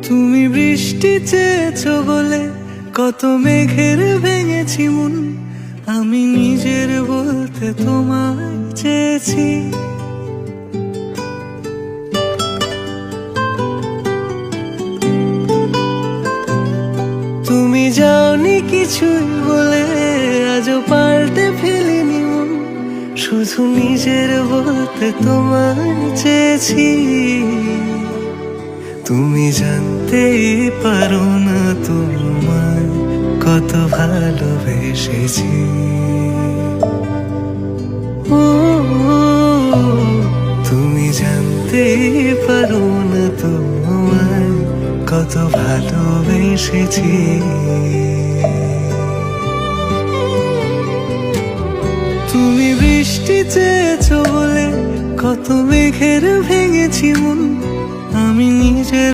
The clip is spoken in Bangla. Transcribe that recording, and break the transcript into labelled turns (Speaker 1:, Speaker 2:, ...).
Speaker 1: তুমি বৃষ্টি চেয়েছো বলে কত মেঘের ভেঙেছি মন, আমি নিজের বলতে তোমায় চেয়েছি। তুমি যাওনি কিছুই বলে আজও পাল্টে ফেলিনি মন, শুধু নিজের বলতে তোমায় চেয়েছি। তুমি জানতেই পারো না তোমায় কত ভালোবেসেছি। ও তুমি জানতেই পারো না তোমায় কত ভালোবেসেছি। তুমি বৃষ্টি চেয়েছো বলে কত মেঘের ভেঙেছি মন, আমি নিজের